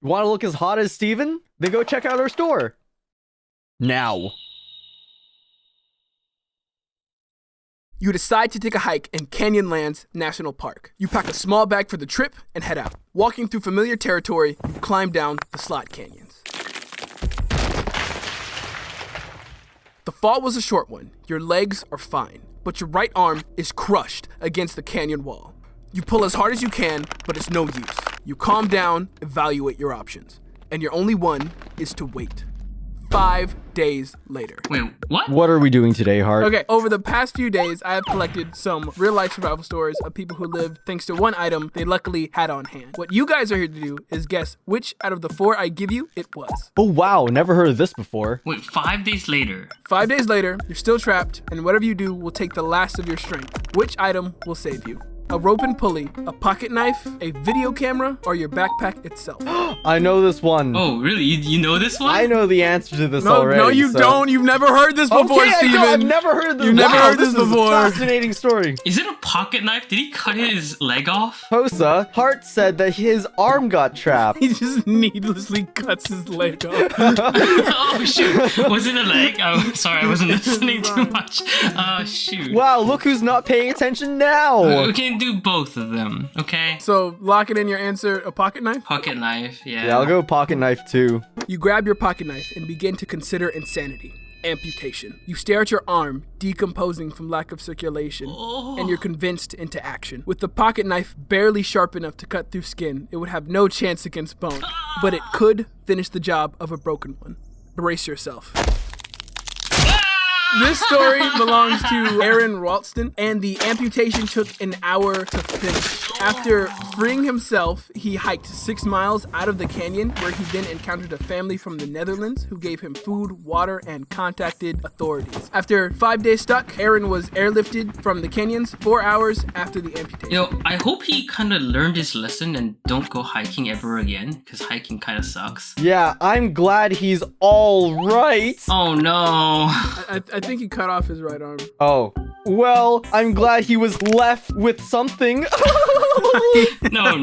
Want to look as hot as Steven? Then go check out our store. Now. You decide to take a hike in Canyonlands National Park. You pack a small bag for the trip and head out. Walking through familiar territory, you climb down the slot canyons. The fall was a short one. Your legs are fine, but your right arm is crushed against the canyon wall. You pull as hard as you can, but it's no use. You calm down, evaluate your options, and your only one is to wait. 5 days later. Wait, what? What are we doing today, Hart? Okay, over the past few days, I have collected some real-life survival stories of people who lived thanks to one item they luckily had on hand. What you guys are here to do is guess which out of the 4 I give you it was. Oh, wow. Never heard of this before. Wait, 5 days later. 5 days later, you're still trapped, and whatever you do will take the last of your strength. Which item will save you? A rope and pulley, a pocket knife, a video camera, or your backpack itself? I know this one. Oh, really? You know this one? I know the answer to this already. No, you don't. You've never heard this before, Okay, Steven. I've never heard this. You've never heard this Is a before. fascinating story. Is it a pocket knife? Did he cut his leg off? Hosa, Hart said that his arm got trapped. He just needlessly cuts his leg off. Oh, shoot. Was it a leg? Oh, sorry, I wasn't listening too much. Shoot. Wow, look who's not paying attention now. We can do both of them, okay? So, locking in your answer, a pocket knife? Pocket knife, yeah. Yeah, I'll go pocket knife too. You grab your pocket knife and begin to consider insanity. Amputation. You stare at your arm, decomposing from lack of circulation, and you're convinced into action. With the pocket knife barely sharp enough to cut through skin, it would have no chance against bone, but it could finish the job of a broken one. Brace yourself. This story belongs to Aaron Ralston, and the amputation took an hour to finish. After freeing himself, he hiked 6 miles out of the canyon, where he then encountered a family from the Netherlands who gave him food, water, and contacted authorities. After 5 days stuck, Aaron was airlifted from the canyons 4 hours after the amputation. Yo, I hope he kind of learned his lesson and don't go hiking ever again, because hiking kind of sucks. Yeah, I'm glad he's all right. Oh, no. I think he cut off his right arm. Oh, well, I'm glad he was left with something. No.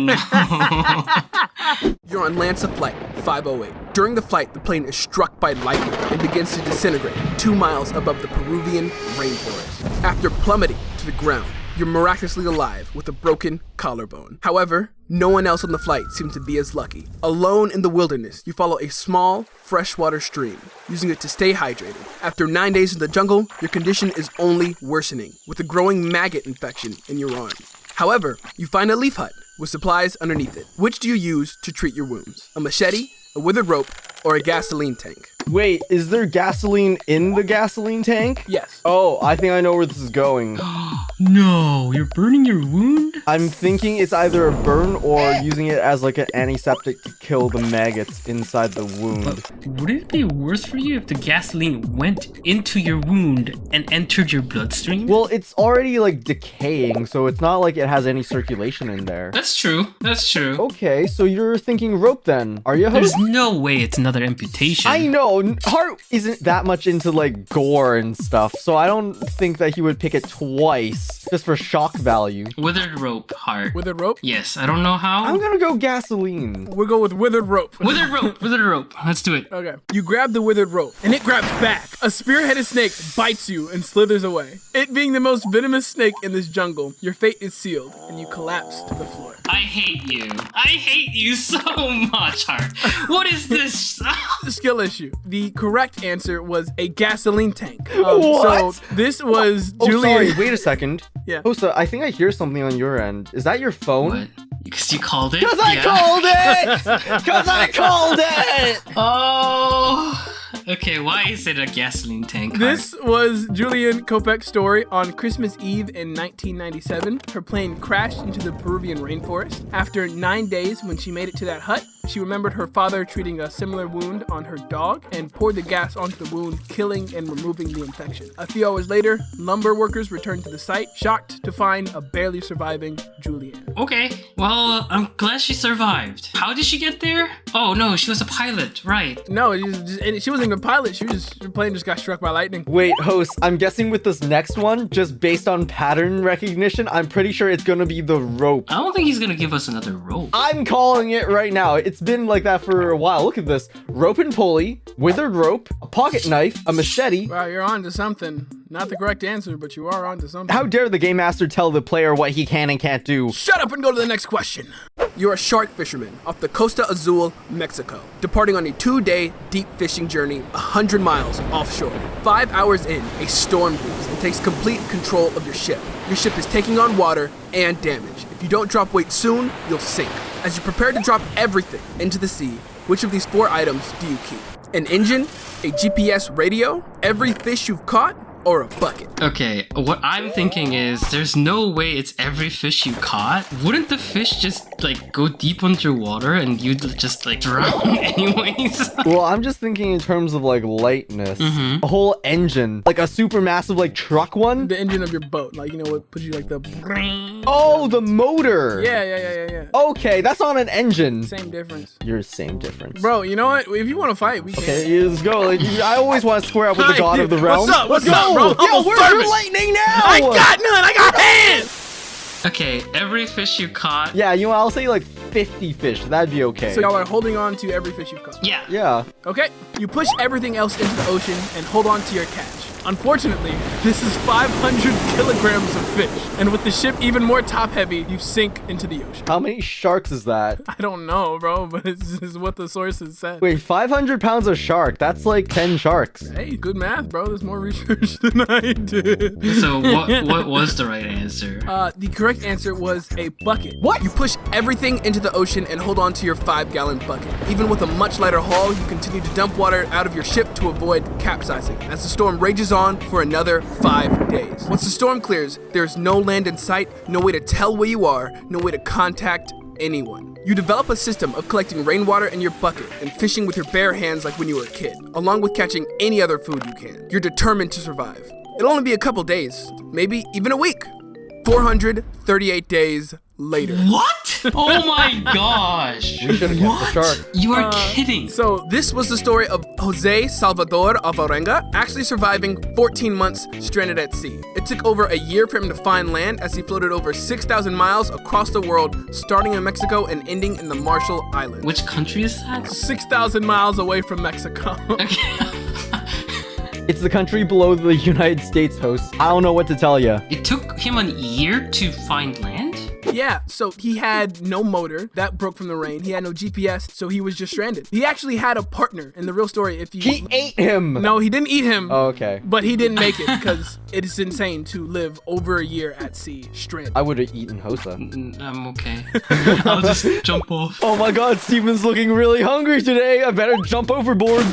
You're on Lancer Flight 508. During the flight, the plane is struck by lightning and begins to disintegrate 2 miles above the Peruvian rainforest. After plummeting to the ground, you're miraculously alive with a broken collarbone. However, no one else on the flight seems to be as lucky. Alone in the wilderness, you follow a small, freshwater stream, using it to stay hydrated. After 9 days in the jungle, your condition is only worsening, with a growing maggot infection in your arm. However, you find a leaf hut with supplies underneath it. Which do you use to treat your wounds? A machete, a withered rope, or a gasoline tank? Wait, is there gasoline in the gasoline tank? Yes. Oh, I think I know where this is going. No, you're burning your wound? I'm thinking it's either a burn or using it as like an antiseptic to kill the maggots inside the wound. Would it be worse for you if the gasoline went into your wound and entered your bloodstream? Well, it's already like decaying, so it's not like it has any circulation in there. That's true. Okay, so you're thinking rope then, are you, host? There's no way it's another amputation. I know, Hart isn't that much into like gore and stuff, so I don't think that he would pick it twice just for shock value. Withered rope, Hart. Withered rope? Yes, I don't know how. I'm gonna go gasoline. We'll go with withered rope. Withered rope. Let's do it. Okay. You grab the withered rope, and it grabs back. A spear-headed snake bites you and slithers away. It being the most venomous snake in this jungle, your fate is sealed, and you collapse to the floor. I hate you. I hate you so much, Hart. What is this? Skill issue. The correct answer was a gasoline tank. What? So this was Oh, Julian. sorry, wait a second. Yeah. Hosa, I think I hear something on your end. Is that your phone? What? Because you called it? Because I called it! Because I called it! Oh. Okay, why is it a gasoline tank? This was Julian Kopech's story on Christmas Eve in 1997. Her plane crashed into the Peruvian rainforest. After 9 days, when she made it to that hut, she remembered her father treating a similar wound on her dog and poured the gas onto the wound, killing and removing the infection. A few hours later, lumber workers returned to the site, shocked to find a barely surviving Julianne. Okay, well, I'm glad she survived. How did she get there? Oh no, she was a pilot, right? No, she wasn't even a pilot. Her plane just got struck by lightning. Wait, host, I'm guessing with this next one, just based on pattern recognition, I'm pretty sure it's gonna be the rope. I don't think he's gonna give us another rope. I'm calling it right now. It's it's been like that for a while. Look at this. Rope and pulley, withered rope, a pocket knife, a machete. Wow, you're on to something. Not the correct answer, but you are on to something. How dare the game master tell the player what he can and can't do? Shut up and go to the next question. You're a shark fisherman off the Costa Azul, Mexico, departing on a 2-day deep fishing journey 100 miles offshore. 5 hours in, a storm brews and takes complete control of your ship. Your ship is taking on water and damage. If you don't drop weight soon, you'll sink. As you prepare to drop everything into the sea, which of these 4 items do you keep? An engine, a GPS radio, every fish you've caught, or a bucket? Okay, what I'm thinking is there's no way it's every fish you caught. Wouldn't the fish just like go deep underwater and you'd just like drown anyways? Well, I'm just thinking in terms of like lightness. A whole engine, like a super massive like truck one. The engine of your boat, like, you know what, put you like the... Oh, the motor. Yeah. Okay, that's not an engine. Same difference. You're same difference. Bro, you know what? If you want to fight, we can. Okay, let's go. Like, I always want to square up with the Hi, god of the dude. realm. What's up? What's Let's up, go. bro? Yo, I'm where's serving. your lightning now? I got none. I got hands. Okay, every fish you caught. Yeah, you know, I'll say like 50 fish. That'd be okay. So y'all are holding on to every fish you've caught. Yeah. Yeah. Okay, you push everything else into the ocean and hold on to your catch. Unfortunately, this is 500 kilograms of fish, and with the ship even more top-heavy, you sink into the ocean. How many sharks is that? I don't know, bro, but this is what the sources said. Wait, 500 pounds of shark. That's like 10 sharks. Hey, good math, bro. There's more research than I did. So what was the right answer? The correct answer was a bucket. What? You push everything into the ocean and hold on to your 5-gallon bucket. Even with a much lighter hull, you continue to dump water out of your ship to avoid capsizing as the storm rages on for another 5 days. Once the storm clears, there's no land in sight, no way to tell where you are, no way to contact anyone. You develop a system of collecting rainwater in your bucket and fishing with your bare hands like when you were a kid, along with catching any other food you can. You're determined to survive. It'll only be a couple days, maybe even a week. 438 days later. What? Oh my gosh. We should have kept the shark. You are kidding. So this was the story of Jose Salvador Alvarenga actually surviving 14 months stranded at sea. It took over a year for him to find land as he floated over 6,000 miles across the world, starting in Mexico and ending in the Marshall Islands. Which country is that? 6,000 miles away from Mexico. It's the country below the United States, host. I don't know what to tell you. It took him a year to find land? Yeah, so he had no motor. That broke from the rain. He had no GPS, so he was just stranded. He actually had a partner in the real story. If you... He ate him. No, he didn't eat him. Oh, okay. But he didn't make it because it is insane to live over a year at sea stranded. I would have eaten Hosa. I'm okay. I'll just jump off. Oh my god, Steven's looking really hungry today. I better jump overboard.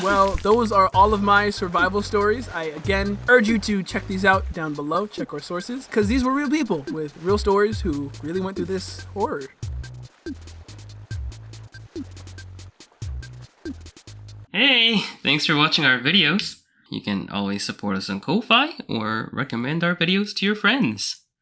Well, those are all of my survival stories. I again urge you to check these out down below. Check our sources, because these were real people with real stories who really went through this horror. Hey, thanks for watching our videos. You can always support us on Ko-Fi or recommend our videos to your friends.